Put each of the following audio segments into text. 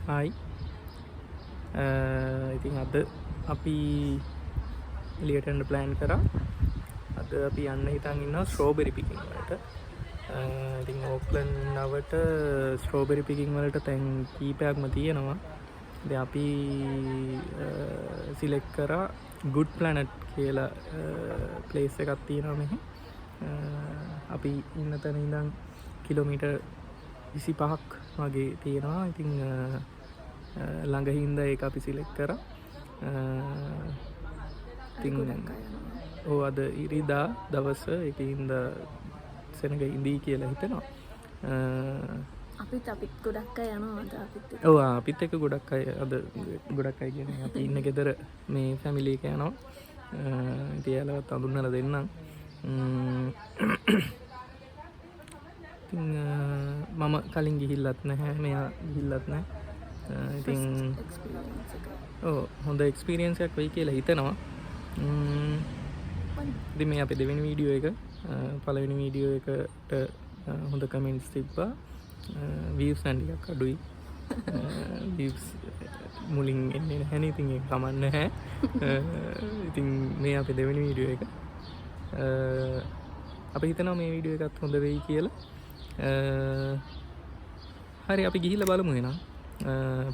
Hi. ඉතින් අද අපි එළියට යන්න ප්ලෑන් කරා. අද අපි යන්න හිතන් ඉන්නවා ස්ට්‍රෝබෙරි පිකින් වලට. ඉතින් ඕක්ලන්ඩ් නවට ස්ට්‍රෝබෙරි පිකින් වලට තැන් කීපයක්ම තියෙනවා. ඉතින් අපි සිලෙක්ට් කරා good planet කියලා ප්ලේස් එකක් තියෙනවා මෙහි. අපි ඉන්න තැන ඉඳන් කිලෝමීටර් 25ක් වගේ තියෙනවා. ඉතින් ළඟ හින්දා ඒක අපි සිලෙක්ට් කරා. ඉතින් අද ඉරිදා දවස ඒකින්ද සෙනග ඉඳී කියලා හිතනවා. අපිත් ගොඩක් අය යනවා අද අපිත්. ඔව් අපිත් එක්ක ගොඩක් අය අද ගොඩක් අය කියන්නේ අපි ඉන්න ගෙදර මේ ෆැමිලි එක යනවා. ඉතින් යාළුවත් අඳුන්වලා දෙන්නම්. ඉතින් මම කලින් ගිහිල්ලත් නැහැ, මෙයා ගිහිල්ලත් නැහැ. ඉතින් හොඳ එක්ස්පීරියන්ස් එකක් වෙයි කියලා හිතනවා. ඉතින් මේ අපේ දෙවෙනි වීඩියෝ එක, පළවෙනි වීඩියෝ එකට හොඳ කමෙන්ට්ස් තිබ්බා. views නම් ටිකක් අඩුයි. views මුලින් එන්නේ නැහැ නේ. ඉතින් ඒක කමක් නැහැ. ඉතින් මේ අපේ දෙවෙනි වීඩියෝ එක. අපි හිතනවා මේ වීඩියෝ එකත් හොඳ වෙයි කියලා. හරි අපි ගිහිල්ලා බලමු එහෙනම්.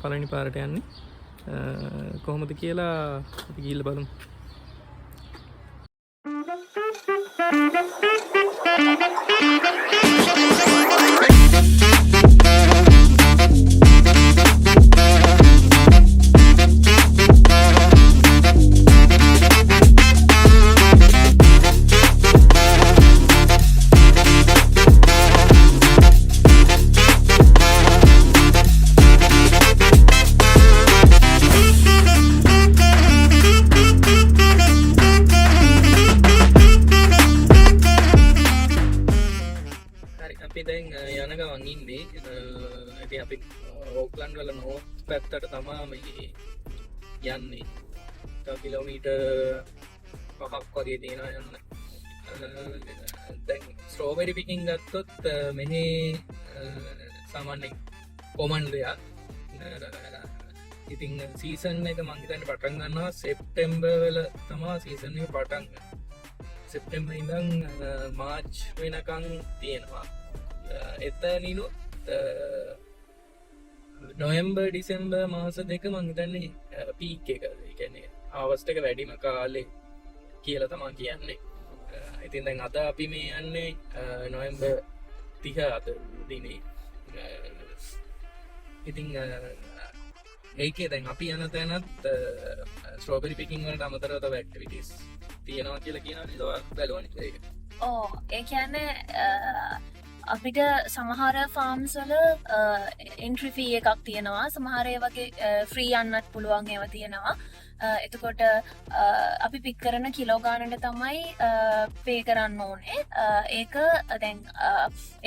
පළවෙනි පාරට යන්නේ කොහොමද කියලා අපි ගිහිල්ලා බලමු. යන ගමන් ඉන්නේ. ඉතින් අපි ඕක්ලන්ඩ් වල නෝර්ත් පැත්තට තමයි මේ යන්නේ. තව කිලෝමීටර් 5ක් වගේ තියෙනවා යන්න. දැන් ස්ට්‍රෝබෙරි පිකින් ගත්තොත් මෙහි සාමාන්‍යයෙන් කොමන් දෙයක්. ඉතින් සීසන් එක මං හිතන්නේ පටන් ගන්නවා සෙප්ටැම්බර් වල තමයි සීසන් එක පටන් ගන්නේ. සෙප්ටැම්බර් ඉඳන් මාර්ච් වෙනකන් තියෙනවා. එතනිනුත් නොවැම්බර් ඩිසෙම්බර් මාස දෙක මං හිතන්නේ පීක් එක. ඒ කියන්නේ හාවස්ට් එක වැඩිම කාලේ කියලා තමයි කියන්නේ. ඉතින් දැන් අද අපි මේ යන්නේ නොවැම්බර් 30 අද දිනේ. ඉතින් ඒකේ දැන් අපි යන තැනත් ස්ට්‍රෝබෙරි පිකින් වලට අමතරව තව ඇක්ටිවිටීස් තියෙනවා කියලා කියනවා. ඒක බලවන්නේ ඒක. ඒ කියන්නේ අපිට සමහර ෆාම්ස් වල එන්ට්‍රි ෆී එකක් තියෙනවා. සමහර ඒ වගේ ෆ්‍රී යන්නත් පුළුවන් ඒවා තියෙනවා. එතකොට අපි පික් කරන කිලෝ ගානට තමයි පේ කරන්න ඕනේ. ඒක දැන්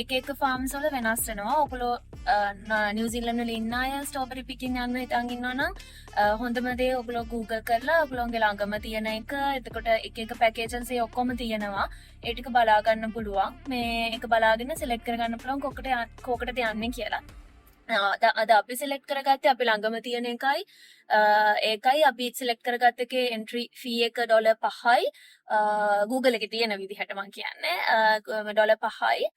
එක ෆාම්ස් වල වෙනස් වෙනවා. ඔයගොල්ලෝ නිව්සීලන්ඩ් වල ඉන්න අය ස්ට්‍රෝබෙරි පිකින් යන්න හිතන් ඉන්නවා නම් හොඳම දේ ඔයගොල්ලෝ Google කරලා ඔයගොල්ලෝගේ ළඟම තියෙන එක, එතකොට එක පැකේජස් ඒ ඔක්කොම තියෙනවා. ඒ ටික බලා ගන්න පුළුවන්. මේ එක බලාගෙන සිලෙක්ට් කරගන්න පුළුවන් කොකටද යන්නේ කියලා. අද අපි සිලෙක්ට් කරගත්තේ අපි ළඟම තියෙන එකයි. ඒකයි අපි සිලෙක්ට් කරගත්ත එකේ එන්ට්‍රි ෆී එක $5යි. Google එකේ තියෙන විදිහට මම කියන්නේ $5යි.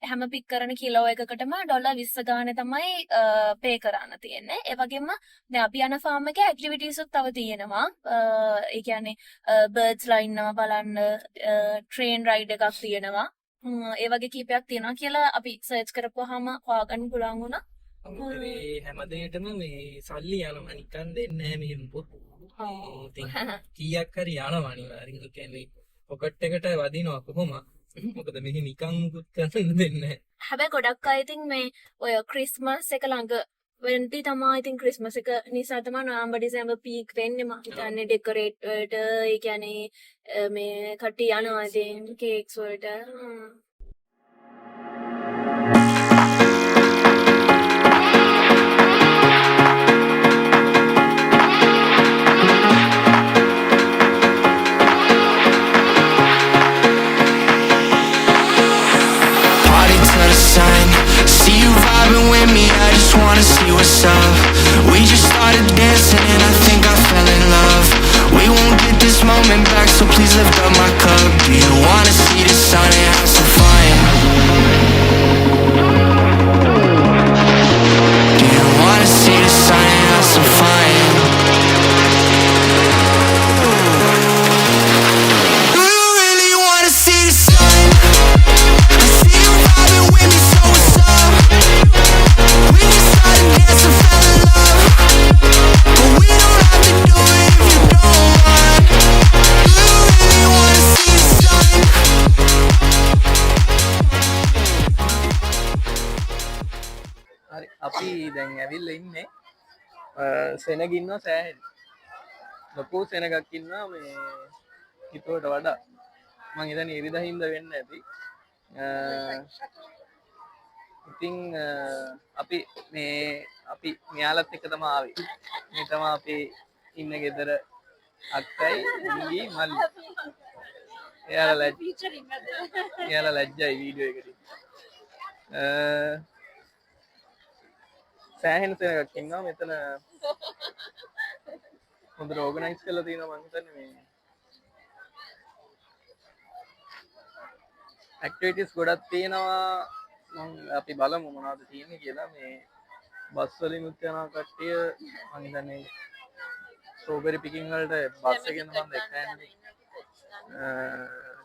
හැම පික් කරන කිලෝ එකකටම $20 ගානේ තමයි පේ කරන්න තියෙන්නේ. ඒ වගේම දැන් අපි යන ෆාම් එකේ ඇක්ටිවිටීස් උත් තව තියෙනවා. ඒ කියන්නේ බර්ඩ්ස්ලා ඉන්නවා බලන්න, ට්‍රේන් රයිඩ් එකක් තියෙනවා. ඒ වගේ කීපයක් තියෙනවා කියලා අපි සර්ච් කරපුවාම හොයාගන්න පුළුවන් වුණා. මේ හැම දෙයකටම මේ සල්ලි යනවා, නිකන් දෙන්නේ නැහැ මෙහෙම පොත්. ඉතින් කීයක් හරි යනවා අනිවාර්යෙන්. ඒ කියන්නේ පොකට් එකට වදිනවා කොහොම. මොකද මෙහි නිකන් පුත් කරන්න දෙන්නේ නැහැ. හැබැයි ගොඩක් අය ඉතින් මේ ඔය ක්‍රිස්මස් එක ළඟ වෙන්ටි තමයි ඉතින් ක්‍රිස්මස් එක නිසා තමයි නොවැම්බර් ඩිසෙම්බර් පීක් වෙන්නේ. මම හිතන්නේ ඩෙකොරේට් වලට, ඒ කියන්නේ මේ කට්ටිය යනවා ඉතින් කේක්ස් වලට. See you vibing with me, I just wanna see what's what's up. We just started dancing and I think I fell in love. We won't get this moment back, so please lift up my cup. Do you wanna see the sun and have some fun? Do you wanna see the sun and have some fun? Do you really wanna see the sun? I see you vibing with me, so what's up? We just started dancing, fell in love, but we don't have to do it if you don't want. Do you really wanna see the sun? හරි අපි දැන් ඇවිල්ලා ඉන්නේ සෙනග ඉන්නවා සෑහෙන ලොකු සෙනගක් ඉන්නවා මේ හිතුවට වඩා මං හිතන්නේ ඉරිදා හින්දා වෙන්න ඇති ඉතින් අපි මෙයාලත් එක්ක තමයි ආවේ මේ තමයි අපි ඉන්න ගෙදර අක්කයි ඊ මල්ලි එයාලා ලැජ්ජයි වීඩියෝ එකට සෑහෙන සෙනගක් ඉන්නවා මෙතන හොඳට ඕගනයිස් කරලා තියෙනවා මං හිතන්නේ මේ ඇක්ටිවිටිස් ගොඩක් තියෙනවා මං අපි බලමු මොනවද තියෙන්නේ කියලා මේ බස් වලින් යන කට්ටිය මං හිතන්නේ ස්ට්‍රෝබෙරි පිකින් වලට බස් එකෙන් මම දැක්කා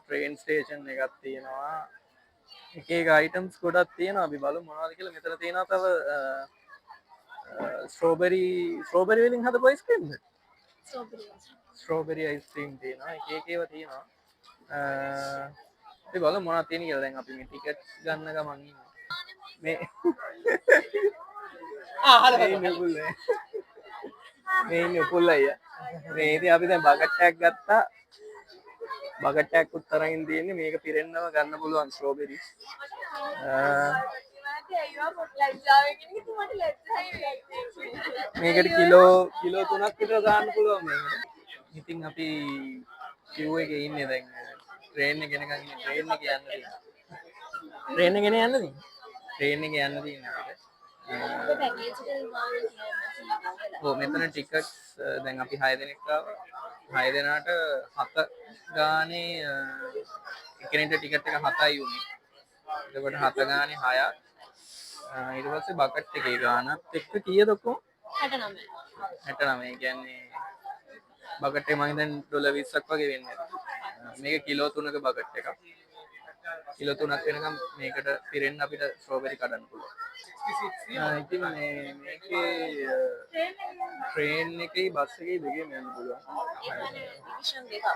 ට්‍රේන් ස්ටේෂන් එකක් තියෙනවා එක එක අයිටම්ස් ගොඩක් තියෙනවා අපි බලමු මොනවද කියලා මෙතන තියෙනවා තව ස්ට්‍රෝබෙරි වලින් හදපු අයිස්ක්‍රීම්ද ස්ට්‍රෝබෙරි අයිස්ක්‍රීම් තියෙනවා එක එක ඒවා තියෙනවා අපි බලමු මොනවද තියෙන්නේ කියලා දැන් අපි මේ ටිකට් ගන්න ගමන් ඉන්නේ මේ මේ ඉන්නේ පුල් අයියා මේ ඉතින් අපි දැන් බකට් එකක් ගත්තා බකට් එකක් උත්තරයින් තියෙන්නේ මේක පිරෙන්නම ගන්න පුළුවන් ස්ට්‍රෝබෙරිස් මේකට කිලෝ 3ක් විතර දාන්න පුළුවන් මේකට. ඉතින් අපි queue එකේ ඉන්නේ දැන් ට්‍රේන් එක ගෙනගන්න ඉන්නේ ට්‍රේන් එක යන්න තියෙනවා. ට්‍රේන් එක ගෙන යන්නද? ට්‍රේන් එක යන්න තියෙනවා අපිට. ඔව් මෙතන ටිකට්ස් දැන් අපි 6 දෙනෙක් ආවා. 6 දෙනාට 7 ගානේ එකිනෙකට ටිකට් එක 7යි උනේ. එතකොට 7 ගානේ 6ක් ඊට පස්සේ බකට් එකේ ගානත් එක්ක කීයද ඔක්කොම 69 කියන්නේ බකට් එක මම හිතන්නේ ඩොලර් 20ක් වගේ වෙන්නේ මේක කිලෝ 3ක බකට් එකක් කිලෝ 3ක් වෙනකම් මේකට පිරෙන්න අපිට ස්ට්‍රෝබෙරි කඩන්න පුළුවන් ඉතින් මේකේ ට්‍රේන් එකේ බස් එකේ දෙකේම යන්න පුළුවන් ඩිවිෂන් දෙකක්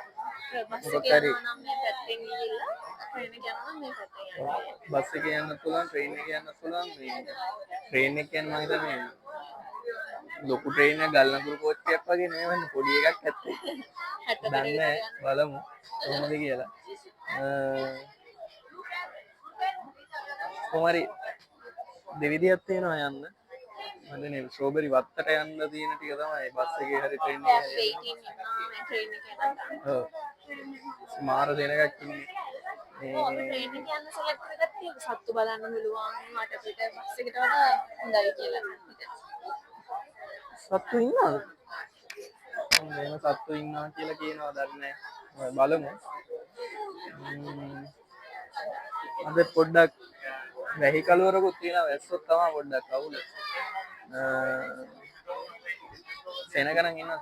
බස් එකේ යනවා නම් මේ පැත්තෙන් ගිහිල්ලා ට්‍රේන් එක යනවා නම් මේ පැත්තෙන් යනවා බස් එකේ යන්න පුළුවන් ට්‍රේන් එකේ යන්න පුළුවන් මේ ට්‍රේන් එක කියන්නේ මම හිතන්නේ ලොකු ට්‍රේන් එක ගල්නගුරු කෝච්චියක් වගේ නෙවෙයි පොඩි එකක් ඇත්තේ දන්නේ බලමු කොහොමද කියලා කොහමරි දෙවිදියක් තියෙනවා යන්න මම නේ ස්ට්‍රෝබෙරි වත්තට යන්න තියෙන ටික තමයි බස් එකේ හරි ට්‍රේන් එකේ ඔව් මාර දෙනකක් ඉන්නේ ට්‍රේන් එක යන සෙලෙක්ට් එකක් තියෙනවා සත්තු බලන්න පුළුවන් මට පිට බස් එකට වඩා හොඳයි කියලා සත්තු ඉන්නවද? මෙහෙම සත්තු ඉන්නවා කියලා කියනවා දන්නේ නැහැ. බලමු. අද පොඩ්ඩක් වැහි කලවරකුත් තියෙනවා වැස්සොත් තමයි පොඩ්ඩක් අවුල. සෙනගනම් ඉන්නවා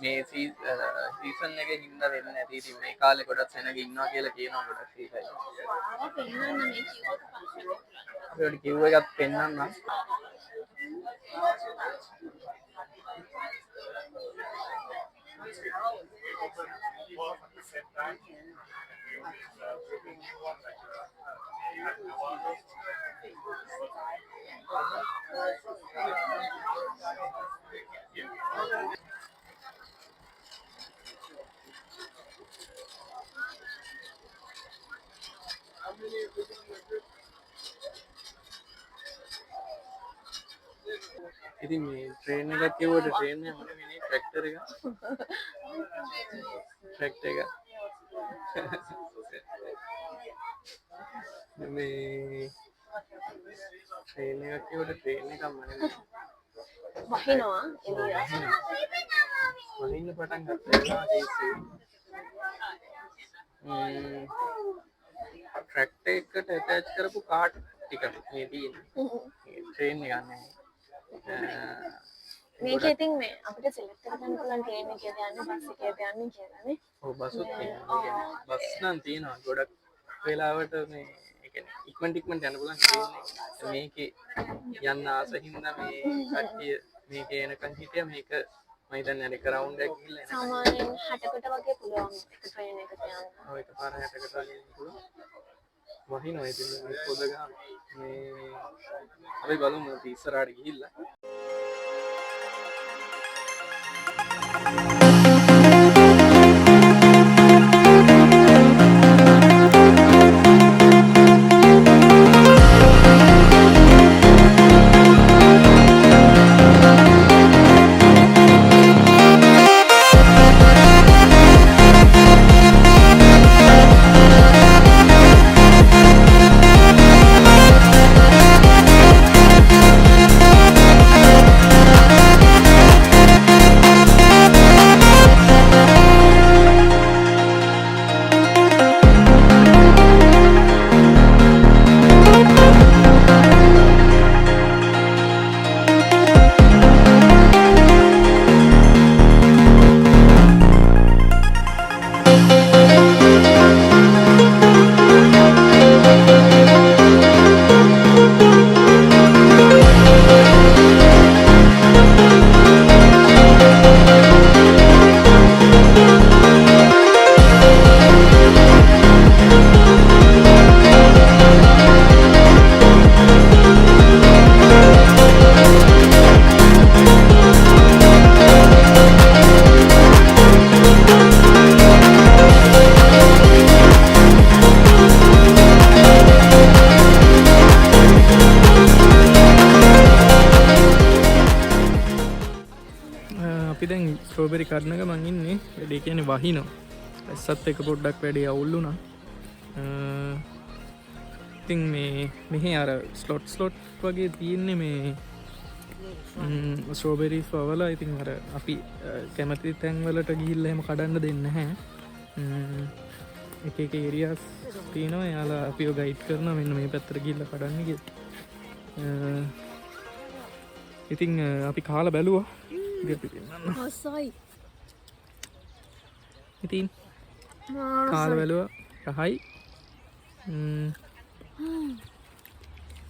මේ සීසන් එකේ හින්දා වෙන්නේ නැති ඉතින් මේ කාලේ ගොඩක් සෙනග ඉන්නවා කියලා කියනවා ගොඩක් ඒකයි. අපිට කිව් එකක් පෙන්නන්න. ඉතින් මේ ට්‍රේන් එකක් කිව්වට ට්‍රේන් එක මොන වෙන්නේ ට්‍රැක්ටර් එක මේ ට්‍රේන් එකක් කියවට ට්‍රේන් එකක් මනේ වහිනවා එළිය. වහින්න පටන් ගත්තා ඒසි ට්‍රැක්ටර් එකට ඇටච් කරපු කාට් ටික මේ තියෙන්නේ ට්‍රේන් එකක් නෙමෙයි මේක ඉතින් මේ අපිට සිලෙක්ට් කරගන්න පුළුවන් ට්‍රේන් එකේ යන්නේ බස් එකේ යන්නේ කියලානේ. ඔව් බස්සුත් තියෙනවා බස් නම් තියෙනවා ගොඩක් වෙලාවට මේ ඒ කියන්නේ ඉක්මනට යන්න පුළුවන් ට්‍රේන් එක මේකේ යන්න ආස හින්දා මේ කට්ටිය මේකේ එනකන් හිටියා මේක මම හිතන්නේ අර එක රවුන්ඩ් එකක් ගිහලා එනකන් සාමාන්‍යයෙන් 60කට වගේ පුළුවන් එක ට්‍රේන් එකකට යන්න. ඔය එකපාර 60කට වගේ පුළුවන් වහිනවා ඉතින් මේ පොද ගන්න මේ අපි බලමු අපි ඉස්සරහට ගිහිල්ලා අපි දැන් ස්ට්‍රෝබෙරි කඩනක මං ඉන්නේ වැඩේ කියන්නේ වහිනවා ඇස්සත් එක පොඩ්ඩක් වැඩේ අවුල් වුණා ඉතින් මේ මෙහි අර ස්ලොට් වගේ තියෙන්නේ මේ ස්ට්‍රෝබෙරිස් වවලා ඉතින් අර අපි කැමති තැන්වලට ගිහිල්ලා එහෙම කඩන්න දෙන්නේ නැහැ එක එක ඒරියාස් තියෙනවා යාලා අපිව ගයිඩ් කරනවා මෙන්න මේ පැත්තට ගිහිල්ලා කඩන්න කියලා ඉතින් අපි කාලා බැලුවා හොසයි. ඉතින් කාල බැලුවා රහයි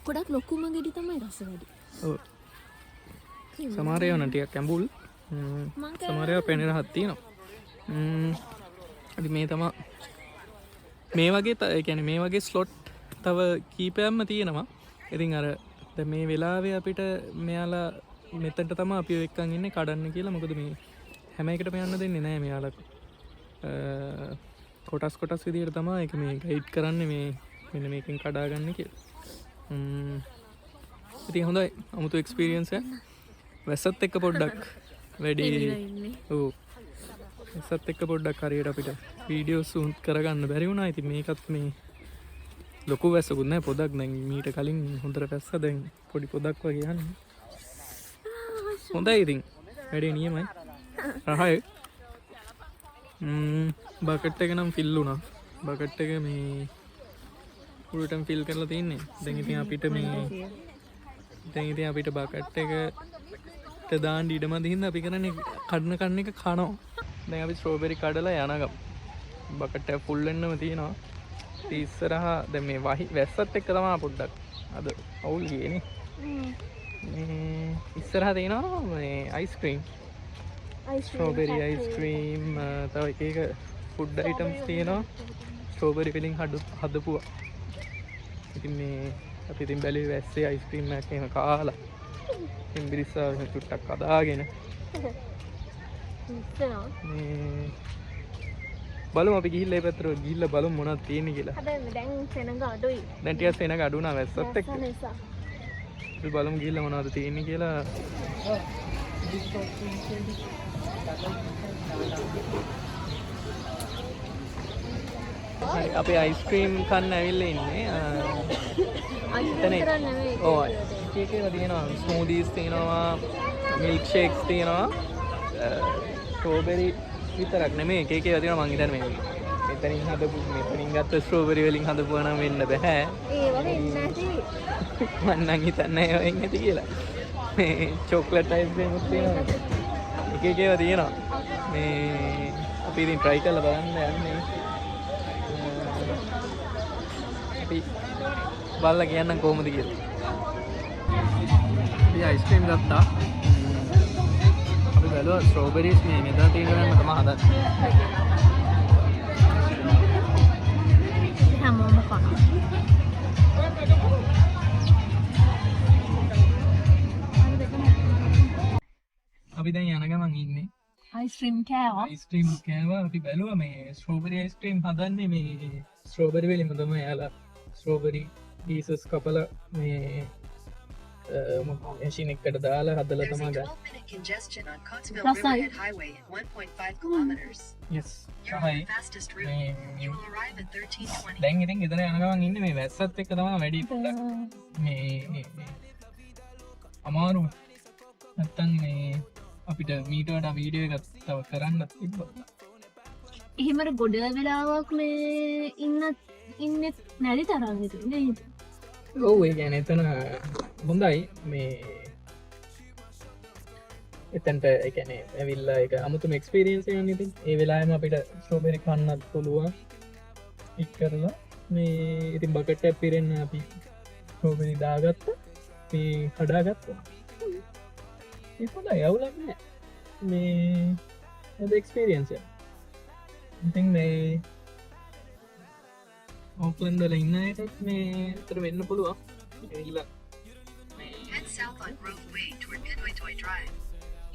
ගොඩක් ලොකුම ගෙඩි තමයි රස වැඩි. ඔව් සමහර ඒවා නම් ටිකක් ඇඹුල් සමහර ඒවා පෙනෙන රහක් තියෙනවා ඉතින් මේ තමයි මේ වගේ ඒ කියන්නේ මේ වගේ ස්ලොට් තව කීපයක්ම තියෙනවා ඉතින් අර දැන් මේ වෙලාවේ අපිට මෙයාලා මෙතනට තමයි අපි එක්කන් ඉන්නේ කඩන්න කියලා මොකද මේ හැම එකටම යන්න දෙන්නේ නැහැ මෙයාලා කොටස් විදියට තමයි ඒක මේ ගයිඩ් කරන්නේ මේ මෙන්න මේකෙන් කඩා ගන්න කියලා ඉතින් හොඳයි අමුතු එක්ස්පීරියන්ස් එක වැස්සත් එක්ක පොඩ්ඩක් වැඩි ඔව් වැස්සත් එක්ක පොඩ්ඩක් හරියට අපිට වීඩියෝ ෂූට් කරගන්න බැරි වුණා ඉතින් මේකත් මේ ලොකු වැස්සකුත් නැහැ පොදක් දැන් මීට කලින් හොඳට වැස්ස දැන් පොඩි පොදක් වගේ යන්නේ හොඳයි ඉතින් වැඩේ නියමයි රහයි බකට් එක නම් ෆිල් වුණා බකට් එක මේ උඩටම ෆිල් කරලා තින්නේ දැන් ඉතින් අපිට බකට් එකට දාන්න ඉඩමදි හින්දා අපි කරන්නේ කඩන එක කනවා දැන් අපි ස්ට්‍රෝබෙරි කඩලා යනගම් බකට් එක ෆුල් වෙන්නම තියෙනවා ඉතින් ඉස්සරහා දැන් මේ වැස්සත් එක්ක තමයි පොඩ්ඩක් අද අවුල් ගියේනේ ඉස්සරහ තියෙනවා මේ අයිස්ක්‍රීම් ස්ට්‍රෝබෙරි අයිස්ක්‍රීම් තව එක ෆුඩ් අයිටම්ස් තියෙනවා ස්ට්‍රෝබෙරි වලින් හදපුවා ඉතින් මේ අපි ඉතින් බැලුවේ වැස්සේ අයිස්ක්‍රීම් එකක් එහෙම කාලා ඉතින් බිරිස්සාව චුට්ටක් අදාගෙන මේ බලමු අපි ගිහිල්ලා ඒ පැත්තට ගිහිල්ලා බලමු මොනවද තියෙන්නේ කියලා හැබැයි දැන් සෙනඟ අඩුයි දැන් ටිකක් සෙනඟ අඩු වුණා වැස්සත් එක්ක අපි බලමු ගිහිල්ලා මොනවද තියෙන්නේ කියලා හරි අපි අයිස්ක්‍රීම් කන්න ඇවිල්ලා ඉන්නේ. ඕ එක එක තියෙනවා ස්මූදීස් තියෙනවා මිල්ක් ෂේක්ස් තියෙනවා ස්ට්‍රෝබෙරි විතරක් නෙමෙයි එක එක ඒවා තියෙනවා මං හිතන්නේ මේ මෙතනින් හදපු මෙතනින් ගත්ත ස්ට්‍රෝබෙරි වලින් හදපුවා නම් වෙන්න බෑ. ඒව වෙන්නේ නැති. මං නම් හිතන්නේ ඒවා වෙන්නේ නැති කියලා. මේ චොක්ලට් අයිස්ක්‍රීම් උත් තියෙනවා. එක එක ඒවා තියෙනවා. මේ අපි ඉතින් try කරලා බලන්න යන්නේ. අපි බලලා කියන්නම් කොහොමද කියලා. අපි අයිස්ක්‍රීම් ගත්තා. අපි බැලුවා ස්ට්‍රෝබෙරිස් මේ මෙතන තියෙනවම තමයි හදන්නේ. හැමෝම කනවා. අපි දැන් යන ගමන් ඉන්නේ. අයිස්ක්‍රීම් කෑවා. අයිස්ක්‍රීම් කෑවා. අපි බැලුවා මේ ස්ට්‍රෝබෙරි අයිස්ක්‍රීම් හදන්නේ මේ ස්ට්‍රෝබෙරි වලින්ම තමයි යාලා ස්ට්‍රෝබෙරි පීසස් කපලා මේ මැෂින් එකකට දාලා හදලා තමයි ගන්න. yes තමයි දැන් ඉතින් ගෙදර යන ගමන් ඉන්නේ මේ වැස්සත් එක්ක තමයි වැඩි පොඩ්ඩක් මේ අමාරු නැත්තම් මේ අපිට මීට වඩා වීඩියෝ එකක් තව කරන්නත් තිබ්බා. එහෙමර ගොඩ වෙලාවක් මේ ඉන්න නැති තරම් විතර නේද? ඔව් ඒ කියන්නේ එතන හොඳයි මේ එතනට ඒ කියන්නේ ඇවිල්ලා ඒක අමුතුම එක්ස්පීරියන්ස් එකක් නේද? ඒ වෙලාවෙම අපිට ස්ට්‍රෝබෙරි කන්නත් පුළුවන්. පික් කරලා මේ ඉතින් බකට් එකක් පිරෙන්න අපි ස්ට්‍රෝබෙරි දාගත්තා. මේ හදාගත්තා. ඒක හොඳයි අවුලක් නෑ. මේ හොඳ එක්ස්පීරියන්ස් එකක්. ඉතින් මේ ඕක්ලන්ඩ් වල ඉන්න අයටත් මේ අතර වෙන්න පුළුවන්. ඒilla Head south on Grove Way toward Midway Toy Drive.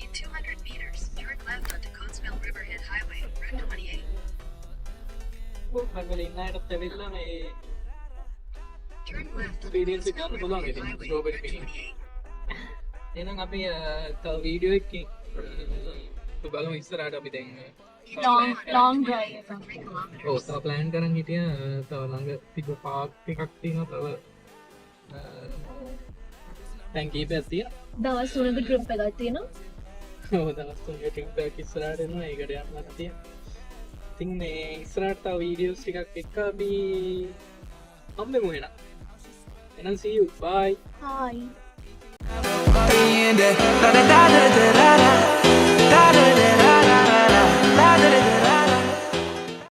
In 200 meters, turn left onto Coatesville Riverhead Highway, Route 28. Auckland වල ඉන්න අයටත් ඇවිල්ලා මේ Turn left onto experience එක Coatesville ගන්න පුළුවන් Riverhead ඉතින් Highway, ස්ට්‍රෝබෙරි Route පිටින්. 28. එහෙනම් අපි තව වීඩියෝ එකකින් බලමු ඉස්සරහට අපි දැන් long drive එකක්. ඔව් තව ප්ලෑන් කරන් හිටියා තව ළඟ තිබ්බ පාක් එකක් තියෙනවා තව දැන් කීපයක් තියෙනවා. දවස් 3ක ට්‍රිප් එකක් තියෙනවා. ඔව් දවස් 3ක ට්‍රිප් එකක් ඉස්සරහට එනවා ඒකට යන්නත් තියෙනවා. ඉතින් මේ ඉස්සරහට තව වීඩියෝස් ටිකක් එක්ක අපි හම්බෙමු එහෙනම් see you bye. Hi. Da da da da da da da da da da da da da da da da da